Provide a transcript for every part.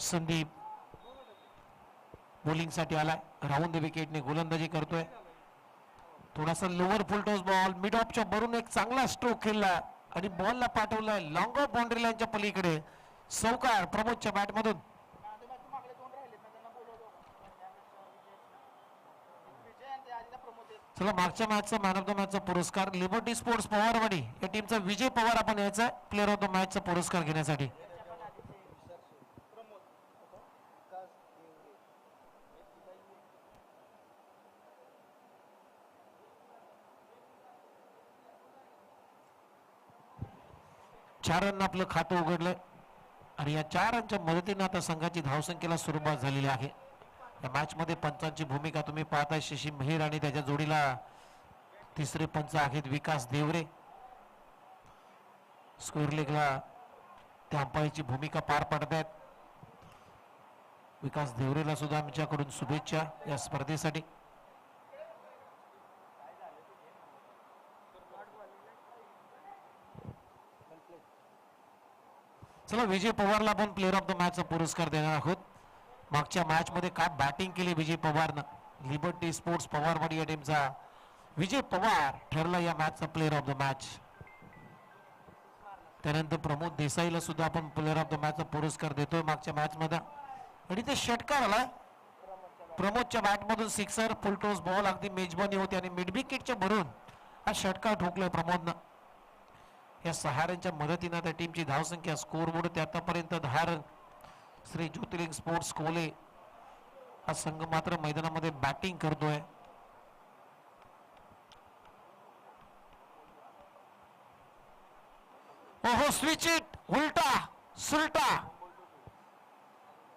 Sandeep bowling साठी आलाय, round the विकेटने गोलंदाजी करतोय. थोडासा लोअर फुलटॉस बॉल मिड ऑफच्या भरून एक चांगला स्ट्रोक खेळला आणि बॉलला पाठवलाय लॉंग ऑफ बाउंड्री लाईनच्या पलीकडे. सौकार प्रमोदच्या बॅट मधून. चला मागच्या मॅचचा मॅन ऑफ द मॅचचा पुरस्कार लिबर्टी स्पोर्ट्स पवारवाडी या टीमचा विजय पवार आपण यायचा प्लेअर ऑफ द मॅचचा पुरस्कार घेण्यासाठी. चार रन आपलं खातं उघडलंय आणि या 4 रनच्या मदतीने आता संघाची धावसंख्येला सुरुवात झालेली आहे. या मॅच मध्ये पंचांची भूमिका तुम्ही पाहताय शशी मेहर आणि त्याच्या जोडीला तिसरे पंच आहेत विकास देवरे. स्कोअर लेगला त्या अंपायरची भूमिका पार पडत आहेत. विकास देवरेला सुद्धा आमच्याकडून शुभेच्छा या स्पर्धेसाठी. चला विजय पवारला आपण प्लेअर ऑफ द मॅचचा पुरस्कार देणार आहोत. मागच्या मॅच मध्ये काय बॅटिंग केली विजय पवारनं. लिबर्टी स्पोर्ट्स पवारवाडी या टीमचा विजय पवार ठरला या मॅचचा प्लेअर ऑफ द मॅच. त्यानंतर प्रमोद देसाईला सुद्धा आपण प्लेअर ऑफ द मॅचचा पुरस्कार देतोय मागच्या मॅच मध्ये. आणि ते षटकार आला प्रमोदच्या बॅट मधून सिक्सर फुलटॉस बॉल अगदी मेजबानी होती आणि मिड विकेटच्या भरून हा षटकार ठोकलाय प्रमोदनं. या 6 रनच्या मदतीने त्या टीमची धावसंख्या स्कोअरबोर्ड ते आतापर्यंत 10 रन. श्री ज्योतिर्लिंग स्पोर्ट्स कोले हा संघ मात्र मैदानामध्ये बॅटिंग करतोय. ओहो स्विच इट उलटा सुलटा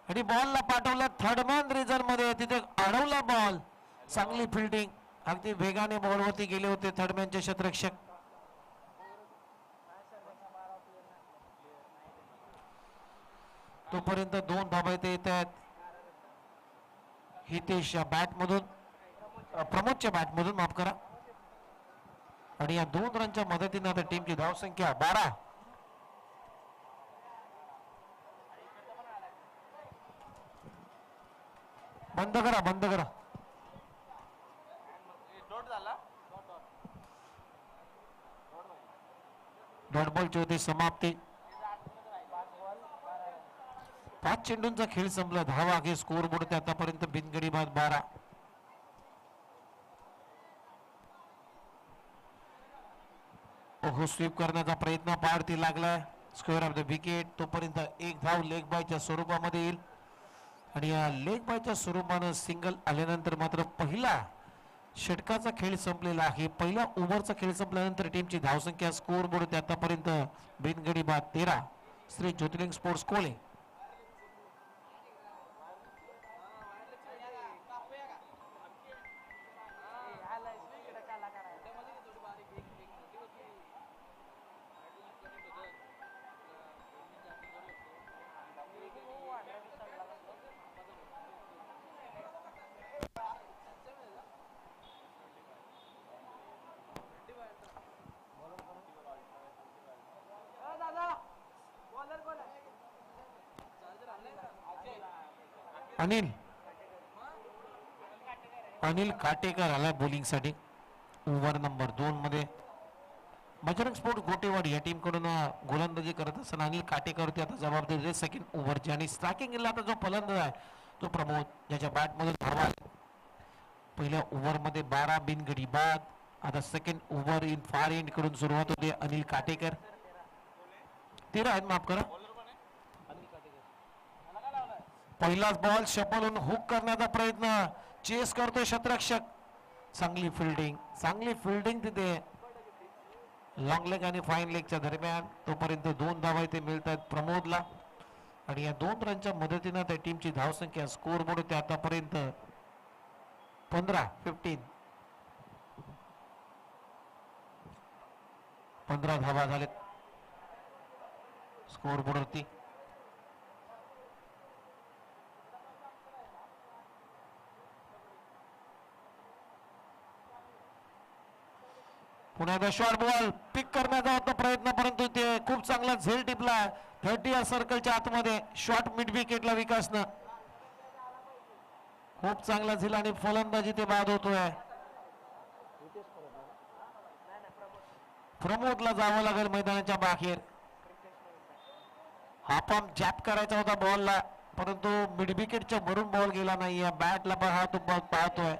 आणि बॉलला पाठवला थर्ड मॅन रिझन मध्ये. तिथे अडवला बॉल. चांगली फिल्डिंग. अगदी वेगाने बॉलवरती गेले होते थर्ड मॅनचे क्षेत्ररक्षक. तोपर्यंत 2 धावा येत आहेत हितेश बॅट मधून प्रमोदच्या बॅट मधून माफ करा. आणि या 2 रनच्या मदतीने आता टीमची धावसंख्या 12. बंद करा बंद करा. डॉट बॉलची होती समाप्ती. 5 चेंडूंचा खेळ संपला. धावा आहे स्कोअर बोर्ड ते आतापर्यंत बिनगडी बाद 12. ओहो स्वीप करण्याचा प्रयत्न पारती लागलाय. Square of the wicket. तोपर्यंत एक धाव लेग बायच्या स्वरूपामध्ये येईल आणि या लेग बायच्या स्वरूपानं सिंगल आल्यानंतर मात्र पहिला षटकाचा खेळ संपलेला आहे. पहिल्या ओव्हरचा खेळ संपल्यानंतर टीमची धावसंख्या स्कोअर बोर्ड ते आतापर्यंत बिनगडी बाद 13. श्री ज्योतिर्लिंग स्पोर्ट्स कोले. अनिल काटेकर आला बॉलिंग साठी ओव्हर नंबर 2 मध्ये. बजरंग स्पोर्ट गोटेवाडी या टीम कडून गोलंदाजी करत असताना अनिल काटेकर होते आता जबाबदारी सेकंड ओव्हरची. आणि स्ट्रायकिंगला आता जो फलंदाज आहे तो प्रमोद ज्याच्या बॅट मधून धावा. पहिल्या ओव्हर मध्ये 12 बिनगडी बाद. आता second over in far and कडून सुरुवात होते. अनिल काटेकर 13 आहेत माफ करा. पहिलाच बॉल शपलून हुक करण्याचा प्रयत्न. चेस करतोय क्षेत्ररक्षक. चांगली फिल्डिंग तिथे लॉंग लेग आणि फाईन लेगच्या दरम्यान. तोपर्यंत 2 धावा इथे मिळत आहेत प्रमोदला आणि या 2 रनच्या मदतीने त्या टीमची धावसंख्या स्कोअर बोर्ड होते आतापर्यंत 15 धावा झालेत स्कोअर बोर्डवरती. पुन्हा शॉर्ट बॉल पिक करण्याचा होता प्रयत्न परंतु ते खूप चांगला झेल टिपला. 30 या सर्कलच्या आतमध्ये शॉर्ट मिड विकेटला विकासनं खूप चांगला झेल आणि फलंदाजी ते बाद होतोय. प्रमोदला जावं लागेल मैदानाच्या बाहेर. हा पंप जॅप करायचा होता बॉलला, परंतु मिड विकेटच्या वरून बॉल गेला नाहीये. बॅटला पाहतोय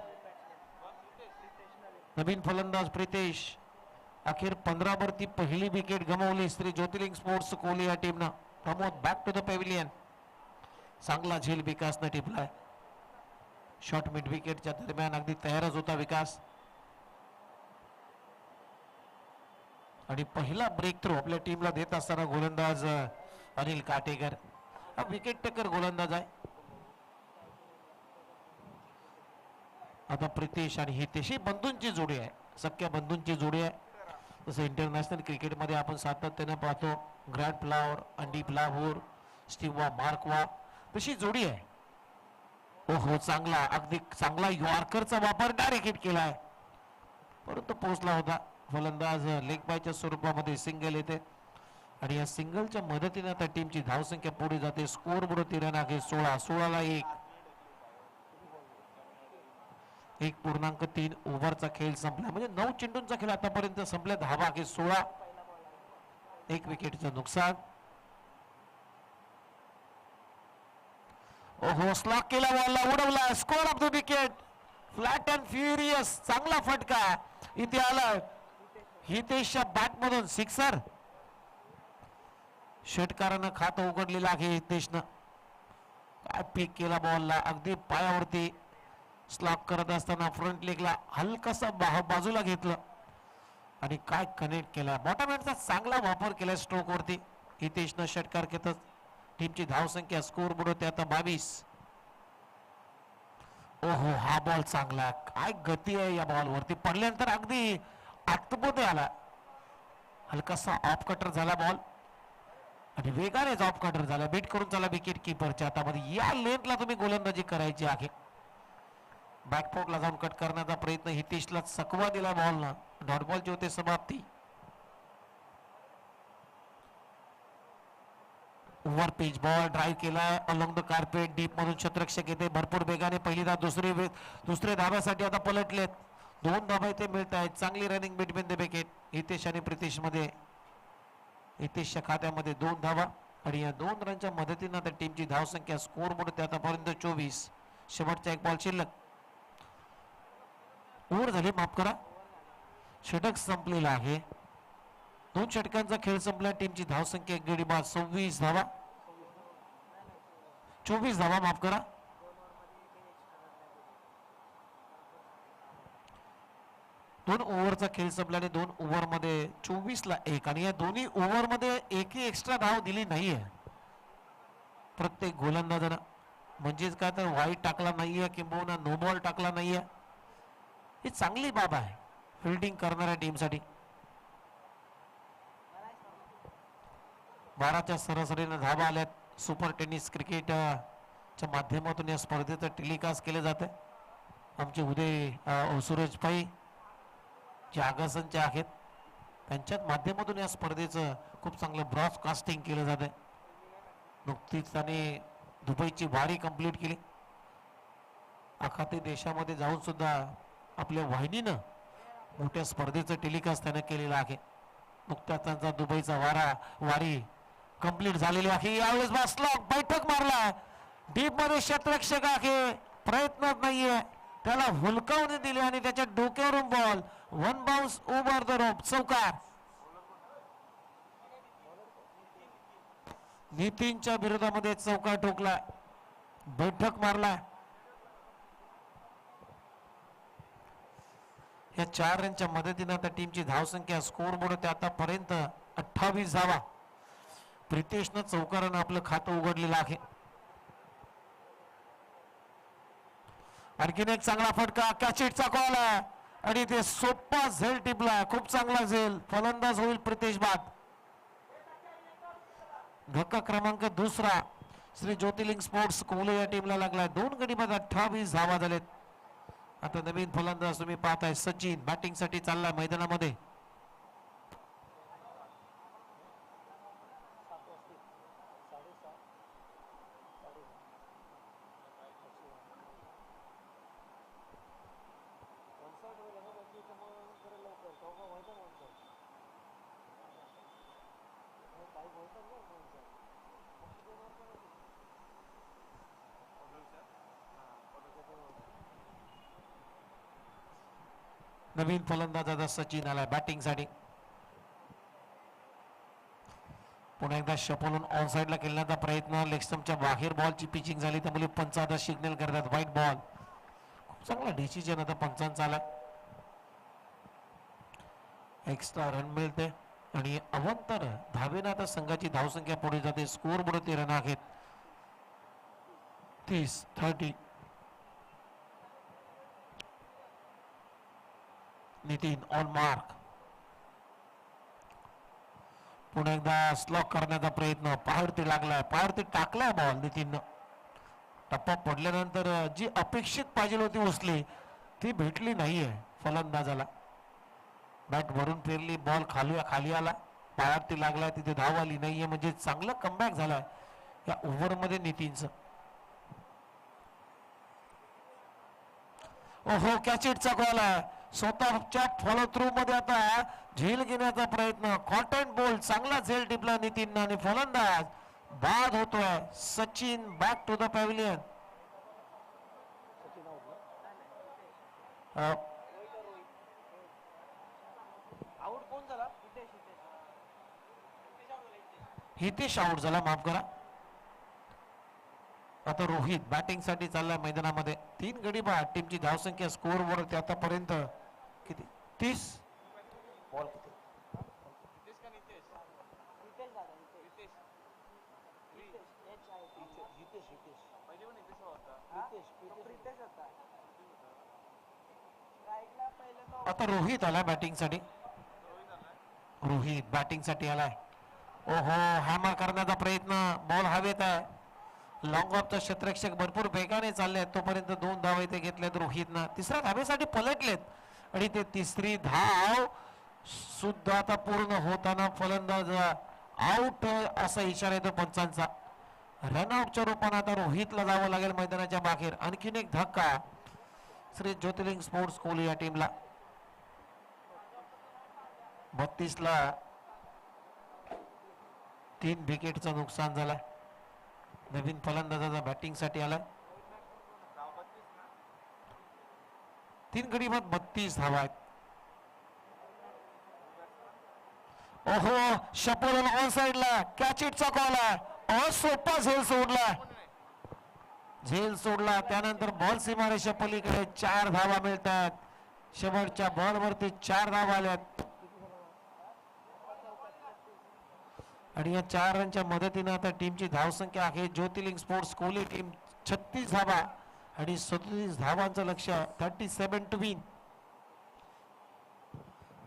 नवीन फलंदाज प्रितेश. अखेर 15 वरती पहिली विकेट गमावली श्री ज्योतिर्लिंग स्पोर्ट्स कोहली या टीमनं. Pramod back to the pavilion. चांगला झेल विकासनं टिपलाय. शॉर्ट मिड विकेटच्या दरम्यान अगदी तयारच होता विकास आणि पहिला ब्रेक थ्रू आपल्या टीमला देत असताना गोलंदाज अनिल काटेकर. हा विकेट टेकर गोलंदाज आहे. आता प्रितेश आणि हितेश ही बंधूंची जोडी आहे, सख्या बंधूंची जोडी आहे. जसं इंटरनॅशनल क्रिकेटमध्ये आपण सातत्याने पाहतो ग्रँड फ्लावर, अंडीप लाहोर, स्टीवा मार्कवा, तशी जोडी आहे. ओहो चांगला अगदी चांगला यॉर्करचा वापर डायरेक्ट हिट केलाय, परंतु पोहोचला होता. फलंदाज लेग बायच्या स्वरूपामध्ये सिंगल येते आणि या सिंगलच्या मदतीने आता टीमची धावसंख्या पुढे जाते. स्कोर बोर्ड 13 आहे 16 ला 1.3 ओव्हरचा खेळ संपला, म्हणजे 9 चेंडूंचा खेळ आतापर्यंत संपला. धावा आहे 16, 1 विकेटचं नुकसान. ओहो स्लॉक केला, बॉलला उडवला, score of the wicket. Flat and furious चांगला फटका इथे आला हितेशच्या बॅट मधून. सिक्सर. षटकारानं खातं उघडलेलं आहे हितेशनं. काय पिक केला बॉलला, अगदी पायावरती स्लॉक करत असताना फ्रंट लेगला हलकासा बाजूला घेतलं आणि काय कनेक्ट केला. बॉटम हँडचा चांगला वापर केला स्ट्रोक वरती हितेशनं. षटकार घेतच टीमची धावसंख्या स्कोर बोर्ड होते आता 22. ओहो हा बॉल चांगला, काय गती आहे या बॉल वरती. पडल्यानंतर अगदी आतमध्ये आला. हलकासा ऑफ कटर झाला बॉल आणि वेगानेच ऑफ कटर झाला. बीट करून चला विकेट किपरच्या हातामध्ये. या लेंथला तुम्ही गोलंदाजी करायची आहे. बॅकफोटला जाऊन कट करण्याचा प्रयत्न, हितेशला चकवा दिला बॉलनं. डॉट बॉलची होते समाप्ती. ओव्हर पिच बॉल ड्राईव्ह केलाय अलॉंग द कार्पेट. डीप मधून क्षेत्ररक्षक येते भरपूर वेगाने. पहिली धाव दुसरे धाब्यासाठी आता पलटलेत. 2 धाबा इथे मिळत आहेत. चांगली running between the wicket Hitesh आणि प्रितेश मध्ये. हितेशच्या खात्यामध्ये 2 धावा आणि या 2 रनच्या मदतीने आता टीमची धावसंख्या स्कोर बोर्ड आतापर्यंत 24. शेवटचा 1 बॉल शिल्लक. ओव्हर झाली, माफ करा, षटक संपलेला आहे. 2 षटकांचा खेळ संपला. टीमची धावसंख्या गडी बाद 26 धावा, 24 धावा, माफ करा. दोन ओव्हरचा खेळ संपल्याने 2 ओव्हर मध्ये 24 ला 1 आणि या दोन्ही ओव्हर मध्ये एकही एक्स्ट्रा धाव दिली नाहीये प्रत्येक गोलंदाजानं. म्हणजेच काय तर वाईट टाकला नाहीये किंबहुना नो बॉल टाकला नाहीये. ही चांगली बाब आहे फिल्डिंग करणाऱ्या टीमसाठी. 12च्या सरासरीने धावा आल्यात. सुपर टेनिस क्रिकेटच्या माध्यमातून या स्पर्धेचं टेलिकास्ट केले जाते. आमचे उदय सूरज पाई जे आगासनचे आहेत त्यांच्याच माध्यमातून या स्पर्धेचं खूप चांगलं ब्रॉडकास्टिंग केलं जाते. नुकतीच त्याने दुबईची वारी कंप्लीट केली. आखाती देशामध्ये जाऊन सुद्धा आपल्या वाहिनीनं मोठ्या स्पर्धेचं टेलिकास्ट त्याने केलेलं आहे. नुकत्याच त्यांचा दुबईचा वारी कंप्लीट झालेली आहे. यावेळेस बसला बैठक मारला डीप मध्ये. क्षेत्ररक्षक आहे, प्रयत्न नाहीये, त्याला हुलकावून दिले आणि त्याच्या डोक्यावरून ball. 1 bounce over the rope. चौकार. नितीनच्या विरोधामध्ये चौकार ठोकला, बैठक मारला. या 4 रनच्या मदतीने आता टीमची धावसंख्या स्कोर बोर्ड होते आतापर्यंत 28 धावा. प्रितेशनं चौकारानं आपलं खातं उघडलेलं आहे. आणखीन एक चांगला फटका, कॅचिटचा कॉल आहे आणि ते सोपा झेल टिपला. खूप चांगला झेल. फलंदाज होईल प्रितेश बाद. धक्का क्रमांक 2 श्री ज्योतिर्लिंग स्पोर्ट्स कोहली या टीमला लागलाय. 2 गडी बाद 28 धावा झालेत. आता नवीन फलंदाज तुम्ही पाहताय सचिन बॅटिंग साठी चाललाय मैदानामध्ये. नवीन फलंदाज आता सचिन आलाय बॅटिंग साठी. पुन्हा एकदा शपोलून ऑन साइडला खेळण्याचा प्रयत्न. लेग स्टंपच्या बाहेर बॉलची पिचिंग झाली त्यामुळे पंच आता सिग्नल करतात व्हाईट बॉल. खूप चांगला डिसिजन आता पंचांचा आला. एक्स्ट्रा रन मिळते आणि अवंतर धावेनं आता संघाची धावसंख्या पुढे जाते. स्कोर बोर्ड 13 आहेत. 30-30. Nitin on mark. पुन्हा एकदा स्लॉक करण्याचा प्रयत्न. पायावरती लागलाय, पायावरती टाकलाय बॉल नितीननं. टप्पा पडल्यानंतर जी अपेक्षित पाहिजे होती उचली ती भेटली नाहीये फलंदाजाला. बॅट भरून फिरली, बॉल खाली आला, पायावरती लागलाय, तिथे धाव आली नाहीये. म्हणजे चांगलं कमबॅक झालाय या ओव्हरमध्ये नितीनचं. ओहो, कॅचेटचा कॉल आहे. स्वतःच्या फॉलो थ्रू मध्ये आता झेल घेण्याचा प्रयत्न. कॉटन बोल्ट चांगला झेल टिपला नितीन आणि फलंदाज बाद होतोय. Sachin back to the pavilion. Hitesh out झाला, माफ करा. आता रोहित बॅटिंग साठी चाललाय मैदानामध्ये. 3 गडी बाद. टीमची धावसंख्या स्कोर वरती आतापर्यंत किती? 30. बॉल किती? आता रोहित आलाय बॅटिंग साठी. रोहित बॅटिंग साठी आलाय. ओहो, हॅमर करण्याचा प्रयत्न. बॉल हवेत आहे. लॉंग ऑफचा क्षेत्ररक्षक भरपूर वेगाने चालले आहेत. तोपर्यंत 2 धाव इथे घेतलेत रोहितनं. तिसऱ्या धावेसाठी पलटलेत आणि ते तिसरी धाव सुद्धा आता पूर्ण होताना फलंदाज आउट असा इशारा येतो पंचांचा. रनआउटच्या रूपाने आता रोहितला जावं लागेल मैदानाच्या बाहेर. आणखीन एक धक्का श्री ज्योतिर्लिंग स्पोर्ट्स कोहली या टीमला. 32 ला 3 विकेटचं नुकसान झालं. नवीन फलंदाजाचा बॅटिंग साठी आला. 3 गडी बाद 32 धावा आहेत. ओहो, शपोल ऑन साइडला कॅचिटचा कॉल आहे. सोपा झेल सोडला, झेल सोडला. त्यानंतर बॉल सीमारेषा पलीकडे 4 धावा मिळतात. शेवटच्या बॉल वरती 4 धावा आल्यात आणि या 4 रनच्या मदतीने आता टीमची धावसंख्या आहे ज्योतिर्लिंग स्पोर्ट्स कोहली टीम 36 धावा आणि 37 धावांचं लक्ष्य. 37 टू विन.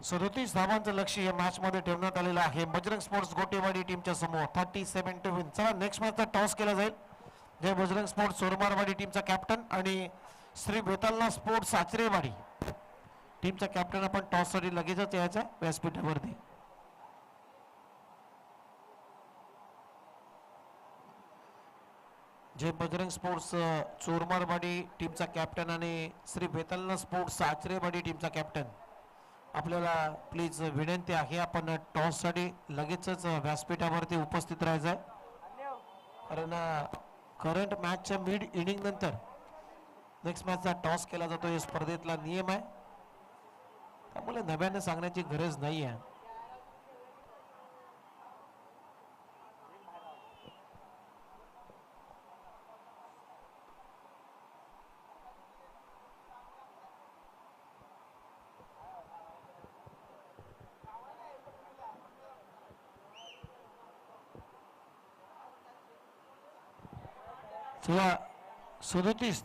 37 धावांचं लक्ष्य या मॅच मध्ये ठेवण्यात आलेलं आहे बजरंग स्पोर्ट्स गोटेवाडी टीमच्या समोर. 37 टू विन. चला नेक्स्ट मॅचचा टॉस केला जाईल. जे बजरंग स्पोर्ट्स सोरमारवाडी टीमचा कॅप्टन आणि श्री बेतालना स्पोर्ट्स साचरेवाडी टीमचा कॅप्टन आपण टॉस साठी लगेचच यायचा व्यासपीठावरती. जे बजरंग स्पोर्ट्स चोरमारवाडी टीमचा कॅप्टन आणि श्री बेतालना स्पोर्ट्स साचरेवाडी टीमचा कॅप्टन, आपल्याला प्लीज विनंती आहे आपण टॉस साठी लगेचच व्यासपीठावरती उपस्थित राहायचं आहे. कारण करंट मॅचच्या मिड इनिंग नंतर नेक्स्ट मॅचचा टॉस केला जातो. या स्पर्धेतला नियम आहे, त्यामुळे नव्याने सांगण्याची गरज नाही आहे. चला 37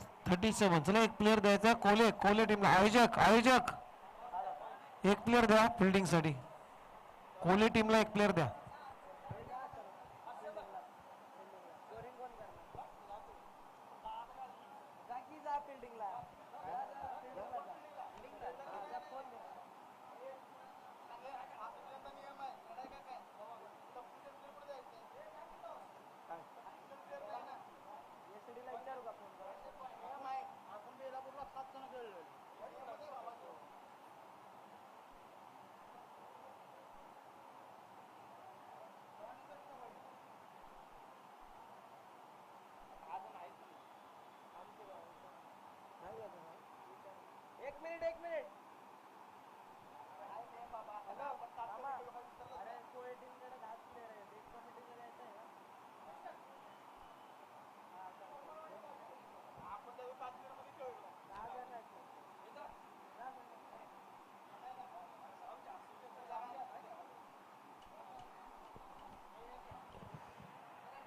चला एक प्लेअर द्यायचा. कोले टीमला. आयोजक एक प्लेअर द्या फिल्डिंग साठी. कोहली टीमला एक प्लेअर द्या.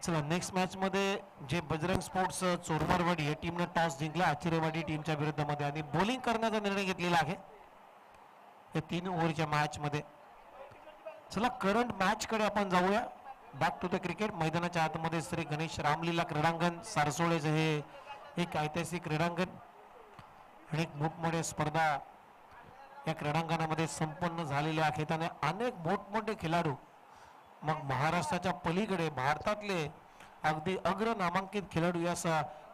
चला नेक्स्ट मॅच मध्ये जे बजरंग स्पोर्ट्स चोरमारवाडी या टीमने टॉस जिंकला आचिरेवाडी टीमच्या विरुद्धमध्ये आणि बॉलिंग करण्याचा निर्णय घेतलेला आहे या 3 ओव्हरच्या मॅच मध्ये. चला करंट मॅच कडे आपण जाऊया. Back to the cricket. मैदानाच्या आतमध्ये श्री गणेश रामलीला क्रीडांगण सारसोळेचे हे एक ऐतिहासिक क्रीडांगण आणि एक मोठमोठ्या स्पर्धा या क्रीडांगणामध्ये संपन्न झालेल्या आहेत आणि अनेक मोठमोठे खेळाडू मग महाराष्ट्राच्या पलीकडे भारतातले अगदी अग्र नामांकित खेळाडू या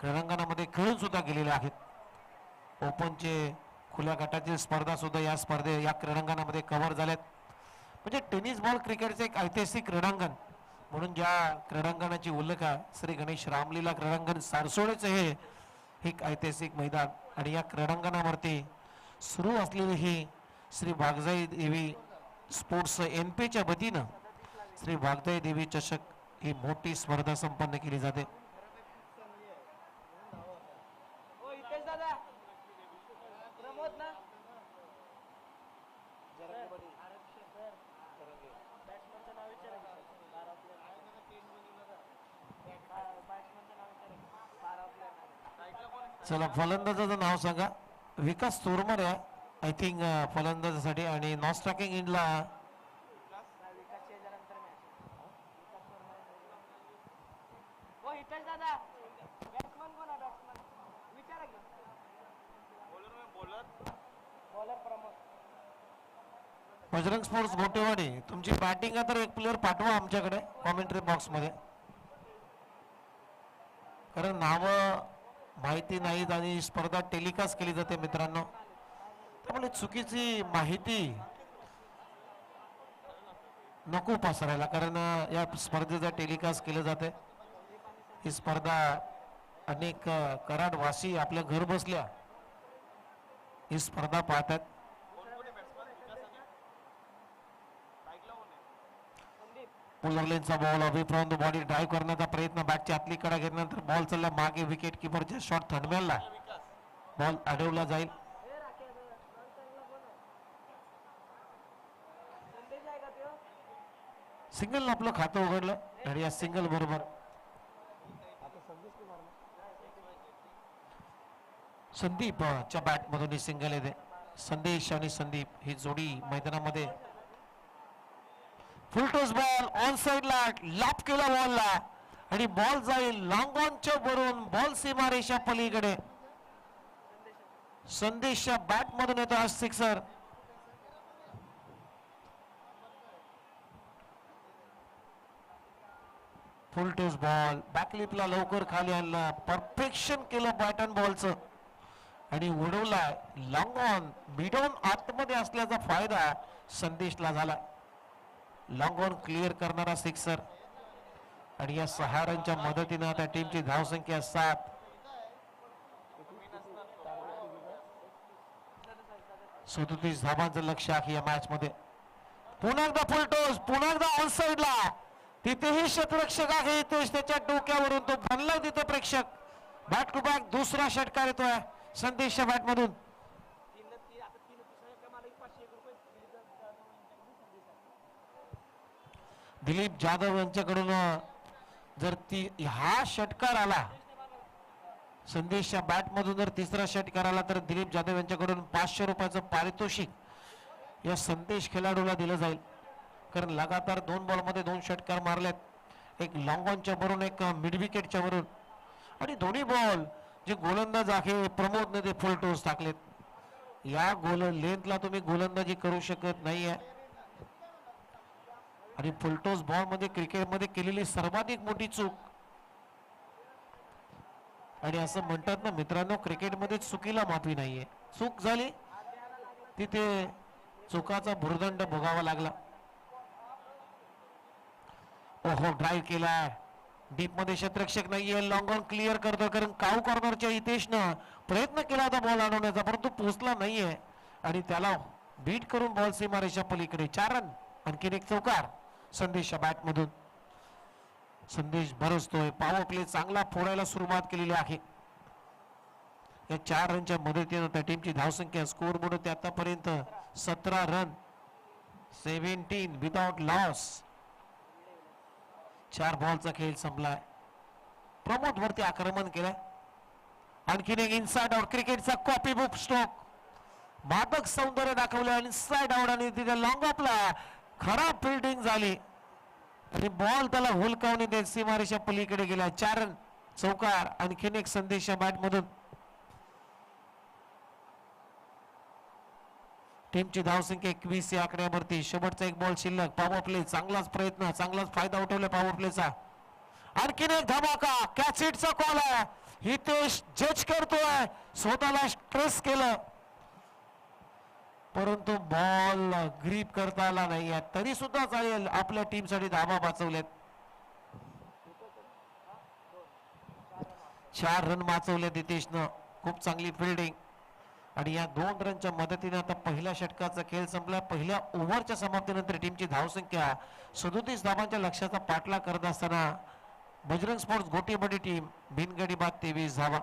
क्रीडांगणामध्ये खेळून सुद्धा गेलेले आहेत. ओपनचे खुल्या गटातील स्पर्धा सुद्धा या क्रीडांगणामध्ये कव्हर झाल्यात. म्हणजे टेनिस बॉल क्रिकेटचे एक ऐतिहासिक क्रीडांगण म्हणून ज्या क्रीडांगणाची उल्लेख आहे श्री गणेश रामलीला क्रीडांगण सारसोळेचे हे एक ऐतिहासिक मैदान आणि या क्रीडांगणावरती सुरू असलेली ही श्री वाघजाई देवी स्पोर्ट्स एनपीच्या वतीनं श्री वाघजाई देवी चषक ही मोठी स्पर्धा संपन्न केली जाते. चला फलंदाजाचं नाव सांगा. विकास तोरमर आहे आय थिंक फलंदाजासाठी आणि non striking इंडला Bajrang sports Gotewadi तुमची बॅटिंग आहे तर एक प्लेअर पाठवा आमच्याकडे कॉमेंट्री बॉक्स मध्ये कारण नाव माहिती नाहीत आणि स्पर्धा टेलिकास्ट केली जाते मित्रांनो त्यामुळे चुकीची माहिती नको पसरायला कारण या स्पर्धेचा टेलिकास्ट केलं जाते. ही स्पर्धा अनेक कराडवासी आपल्या घर बसल्या ही स्पर्धा पाहतात. पुलर लेनचा ball away from the body drive करण्याचा प्रयत्न बॅटच्या आतली कडा घेतल्यानंतर बॉल चालला मागे विकेट किपरच्या शॉट थंडमेलला बॉल अडवला जाईल. सिंगल आपलं खातं उघडलं आणि या सिंगल बरोबर संदीपच्या बॅट मधून सिंगल येते. संदेश आणि संदीप ही जोडी मैदानामध्ये फुल टॉस बॉल ऑन साइड ला लॉप केला बॉलला आणि बॉल जाईल लॉंग ऑनच्या वरून बॉल सीमारेषा पलीकडे. संदेशच्या बॅट मधून येतो हा सिक्सर. फुल टॉस बॉल बॅकलिपला लवकर खाली आणला परफेक्शन केलं बॅट अँड बॉलचं आणि उडवला लॉंग ऑन मिड ऑन आतमध्ये असल्याचा फायदा संदेशला झाला. लॉंग ऑन क्लिअर करणारा सिक्सर आणि या 6 रनच्या मदतीने आता टीमची धावसंख्या 7. सदोतीस धावांचं लक्ष आहे या मॅच मध्ये. पुन्हा एकदा फुल टॉस पुन्हा एकदा ऑन साइडला तिथेही क्षेत्ररक्षक आहे हितेश त्याच्या डोक्यावरून तो बनला तिथे प्रेक्षक. बॅक टू बॅक दुसरा षटकार येतोय संदेशच्या बॅट मधून. दिलीप जाधव यांच्याकडून जर हा षटकार आला संदेशच्या बॅट मधून जर तिसरा षटकार आला तर दिलीप जाधव यांच्याकडून 500 रुपयाचं पारितोषिक या संदेश खेळाडूला दिलं जाईल कारण लगातार 2 बॉल मध्ये 2 षटकार मारलेत. एक लॉंग ऑनच्या वरून एक मिड विकेटच्या वरून आणि दोन्ही बॉल जे गोलंदाज आहे प्रमोदने ते फुल टॉस टाकलेत. या लेंथला तुम्ही गोलंदाजी करू शकत नाहीये आणि फुल टॉस बॉल मध्ये क्रिकेटमध्ये केलेली सर्वाधिक मोठी चूक. आणि असं म्हणतात ना मित्रांनो क्रिकेटमध्ये चुकीला माफी नाहीये. चूक झाली तिथे चुकाचा भुर्दंड भोगावा लागला. ओहो ड्राईव्ह केला डीप मध्ये क्षेत्ररक्षक नाहीये. लॉंग ऑन क्लिअर करतो कारण काऊ कॉर्नरच्या हितेशनं प्रयत्न केला होता बॉल आणवण्याचा परंतु पोहोचला नाहीये आणि त्याला बीट करून बॉल सीमारेषा पलीकडे. 4 रन आणखीन एक चौकार संदेशच्या बॅट मधून. संदेश भरसतोय पॉवर प्ले चांगला फोडायला सुरुवात केलेली आहे. या 4 रनच्या मदतीने त्या टीमची धावसंख्या स्कोर बोर्ड होते आतापर्यंत 17 रन 17 विदाउट लॉस. 4 बॉलचा खेळ संपलाय. प्रमोद वरती आक्रमण केलंय. आणखीन एक इनसाइड आउट क्रिकेटचा कॉपी बुक स्ट्रोक. मादक सौंदर्य दाखवलं इनसाइड आउट आणि तिथे लॉंग ऑफला खराब फिल्डिंग झाली आणि बॉल त्याला हुलकावून देत सीमारेषा पलीकडे गेला. 4 रन चौकार. आणखीन एक संदेश बॅट मधून. टीमची धावसंख्या 21 या आकड्यावरती. शेवटचा एक बॉल शिल्लक. पॉवर प्ले चांगलाच प्रयत्न चांगलाच फायदा उठवला पॉवर प्लेचा. आणखीन एक धमाका कॅच हिटचा कॉल आहे. हितेश जज करतोय स्वतःला स्ट्रेस केलं परंतु बॉल ग्रीप करता आला नाही तरी सुद्धा चालेल. आपल्या टीमसाठी धावा वाचवलेत. 4 रन वाचवलेत हितेशनं. खूप चांगली फिल्डिंग आणि या 2 रनच्या मदतीने आता पहिल्या षटकाचा खेळ संपला. पहिल्या ओव्हरच्या समाप्तीनंतर टीमची धावसंख्या 37 धावांच्या लक्ष्याचा पाठलाग करत असताना बजरंग स्पोर्ट्स गोटीबडी टीम बिनगडी बाद 23 धावा.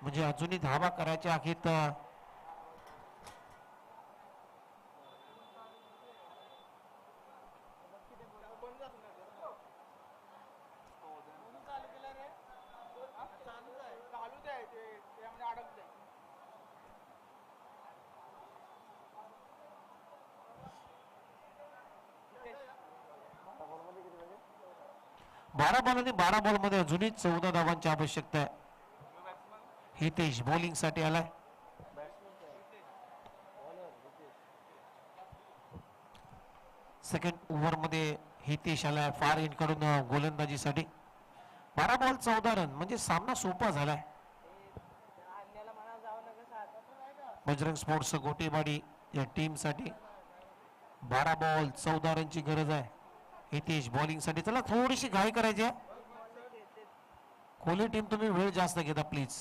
म्हणजे अजूनही धावा करायच्या आहेत. बारा बॉल आणि 12 बॉल मध्ये अजूनही 14 धावांची आवश्यकता आहे. हितेश बॉलिंग साठी आलाय. सेकंड ओव्हर मध्ये हितेश आलाय फार एंड कडून गोलंदाजीसाठी. 12 बॉल 14 रन म्हणजे सामना सोपा झालाय. बजरंग स्पोर्ट्स गोटीबाडी या टीम साठी 12 बॉल 14 रनची गरज आहे. हितेश बॉलिंग साठी. चला थोडीशी घाई करायची आहे. कोहली टीम तुम्ही वेळ जास्त घेता प्लीज.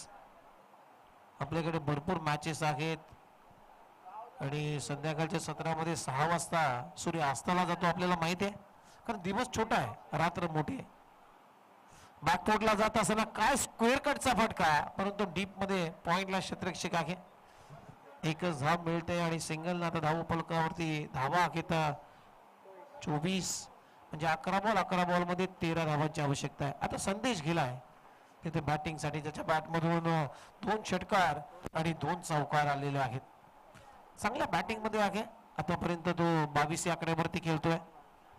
आपल्याकडे भरपूर मॅचेस आहेत आणि संध्याकाळच्या सत्रामध्ये 6 वाजता सूर्य अस्ताला जातो आपल्याला माहिती आहे कारण दिवस छोटा आहे रात्र मोठी आहे. बॅकफुटला जात असताना काय स्क्वेअर कटचा फटका परंतु डीप मध्ये पॉइंटला क्षेत्ररक्षक आहे. एकच धाव मिळते आणि सिंगल आता धाव फलकावरती धावा आहेत 24 म्हणजे 11 बॉल मध्ये 13 धावांची आवश्यकता आहे. आता संदेश गेलाय तिथे बॅटिंग साठी. त्याच्या बॅट मधून 2 षटकार आणि 2 चौकार आलेले आहेत. चांगल्या बॅटिंग मध्ये आहे. आतापर्यंत तो 22 या आकड्यावरती खेळतोय.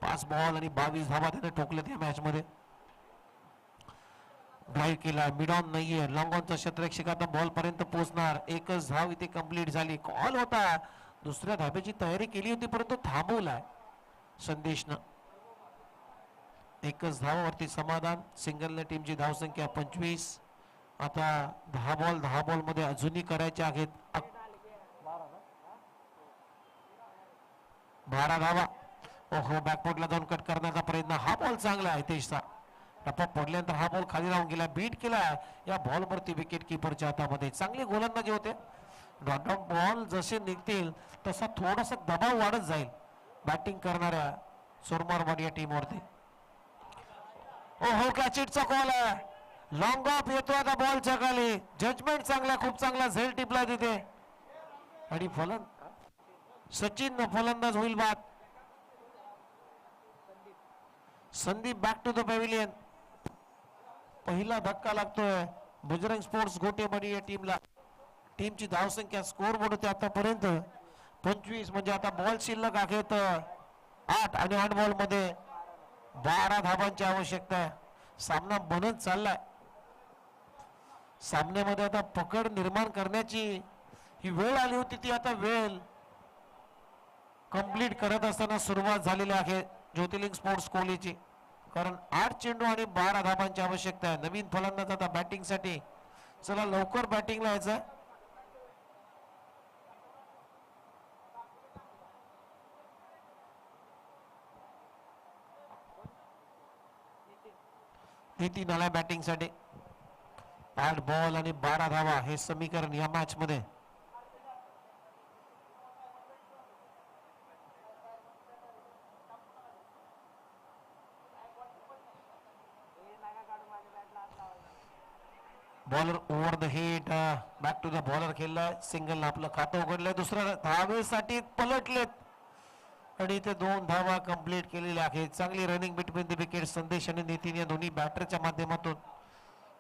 5 बॉल आणि 22 धावा त्याने ठोकल्यात या मॅच मध्ये. ड्राईव्ह केला मिड ऑन नाहीये. लॉंग ऑनचा क्षेत्ररक्षक आता बॉल पर्यंत पोहोचणार. एकच धाव इथे कंप्लीट झाली. कॉल होता दुसऱ्या धाब्याची तयारी केली होती परंतु थांबवलाय संदेशनं. एकच धावावरती समाधान. सिंगलने टीमची धावसंख्या 25. आता 10 बॉल मध्ये अजूनही करायचे आहेत 12 धावा. ओहो बॅकफुटला जाऊन कट करण्याचा प्रयत्न. हा बॉल चांगला आहे हितेशचा. टप्पा पडल्यानंतर हा बॉल खाली राहून गेला. बीट केला या बॉल वरती विकेट किपरच्या हातामध्ये. चांगली गोलंदाजी होते. डॉट बॉल जसे निघतील तसा थोडासा दबाव वाढत जाईल बॅटिंग करणाऱ्या सोरमारवाडी या टीमवरती. ओहो कॅचिटचा कॉल आहे. लॉंग ऑफ येतो आता बॉलच्या खाली. जजमेंट चांगला खूप चांगला झेल टिपला तिथे आणि सचिन फलंदाज होईल बाद. Sandeep back to the pavilion. पहिला धक्का लागतोय बजरंग स्पोर्ट्स गोटेवाडी या टीमला. टीमची धावसंख्या स्कोर बोर्ड होते आतापर्यंत 25 म्हणजे आता बॉल शिल्लक आहेत 8 आणि 8 बॉल मध्ये 12 धावांची आवश्यकता आहे. सामना बनत चाललाय. सामन्यामध्ये आता पकड निर्माण करण्याची ही वेळ आली होती. ती आता वेळ कंप्लीट करत असताना सुरुवात झालेली आहे ज्योतिर्लिंग स्पोर्ट्स कोहलीची. कारण 8 चेंडू आणि 12 धावांची आवश्यकता आहे. नवीन फलंदाज आता बॅटिंग साठी. चला लवकर बॅटिंगला यायचं. नितीन आला बॅटिंग साठी. 8 बॉल आणि 12 धावा हे समीकरण या मॅच मध्ये. Bowler over the head back to the bowler खेळलाय. सिंगल आपलं खातं उघडलंय. दुसऱ्या धावेसाठी पलटलेत आणि इथे 2 धावा कंप्लीट केलेल्या आहेत. चांगली रनिंग बिटवीन द विकेट. संदेश आणि नितीन या दोन्ही बॅटरच्या माध्यमातून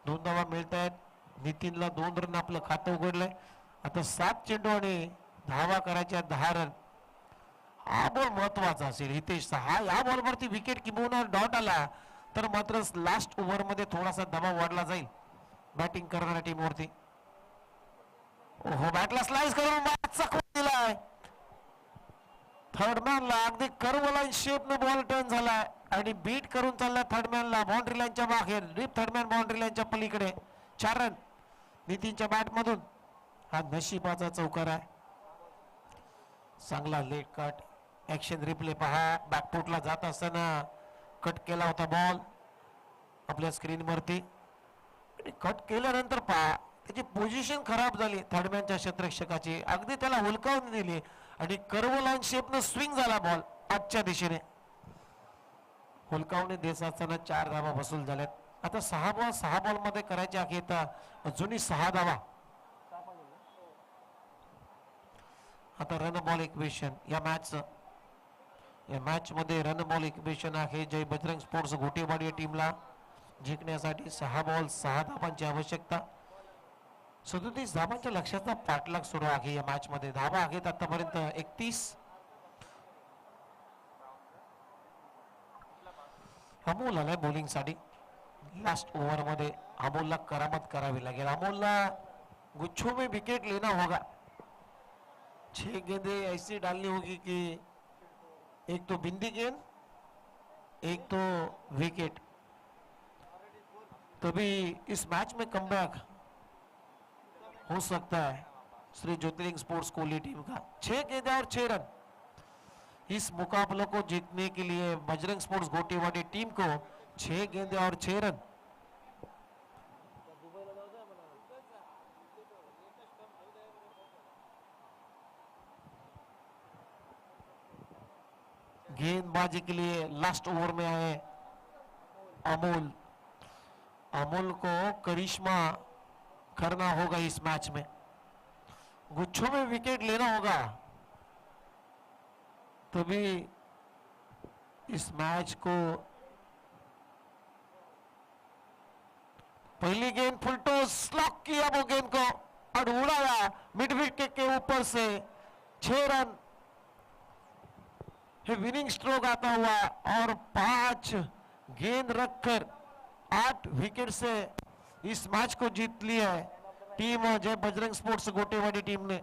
2 धावा मिळत आहेत. नितीनला 2 रन आपलं खातं उघडलंय. आता 7 चेंडू आणि धावा करायच्या 10 रन. हा बॉल महत्वाचा असेल हितेश. हा या बॉलवरती विकेट किंबहुना डॉट आला तर मात्र लास्ट ओव्हर मध्ये थोडासा दबाव वाढला जाईल बॅटिंग करणाऱ्या टीमवरती. ओहो, बॅटला स्लाइस करून दिलाय. थर्डमॅनला अगदी कर्व लाईन शेप न बॉल टर्न झालाय आणि बीट करून चाललाय थर्डमॅनला बाउंड्री लाईनच्या बाहेर. डीप थर्डमॅन बाउंड्री लाईनच्या पलीकडे. 4 रन नितीनच्या बॅट मधून. हा नशिबाचा चौकार आहे. चांगला लेट कट. ऍक्शन रिप्ले पहा. बॅकफुटला जात असताना कट केला होता बॉल आपल्या स्क्रीन वरती. कट केल्यानंतर पहा त्याची पोझिशन खराब झाली थर्डमॅनच्या क्षेत्ररक्षकाची. अगदी त्याला हुलकावून दिली आणि कर्व लाईन शेपनं स्विंग झाला बॉल आजच्या दिशेने. हुलकावणी देत असताना 4 धावा वसूल झाल्यात. आता 6 बॉल मध्ये करायचे आहेत अजूनही 6 धावा. आता रन बॉल इक्वेशन या मॅच मध्ये रन बॉल इक्वेशन आहे. जय बजरंग स्पोर्ट्स घोटेवाडी टीमला जिंकण्यासाठी 6 बॉल 6 धावांची आवश्यकता. 37 धावांच्या लक्ष्याचा पाठलाग सुरू आहे या मॅच मध्ये. धावा आहेत आतापर्यंत 31. अमोल आलाय बॉलिंग साठी. लास्ट ओव्हर मध्ये अमोलला करामत करावी लागेल. अमोलला गुच्छों में विकेट लेना होगा. 6 गेंदें ऐसी डालनी होगी कि एक तो बिंदी गेंद एक तो विकेट, तभी इस मैच में कमबैक हो सकता है श्री ज्योतिर्लिंग स्पोर्ट्स कोहली टीम का. 6 गेंदें और 6 रन. इस मुकाबले को जीतने के लिए बजरंग स्पोर्ट्स गोटेवाड़ी टीम को 6 गेंदें और 6 रन. गेंदबाजी के लिए लास्ट ओवर में आए अमोल. अमोल को करिश्मा करना होगा इस मैच में. गुच्छों में विकेट लेना होगा तभी इस मैच को. पहली गेंद फुल टॉस लॉक किया वो गेंद को और उड़ाया मिड विकेट के ऊपर से. 6 रन विनिंग स्ट्रोक आता हुआ और 5 गेंद रखकर 8 विकेट से इस मैच को जीत लिया है टीम जय बजरंग स्पोर्ट्स गोटेवाड़ी टीम ने.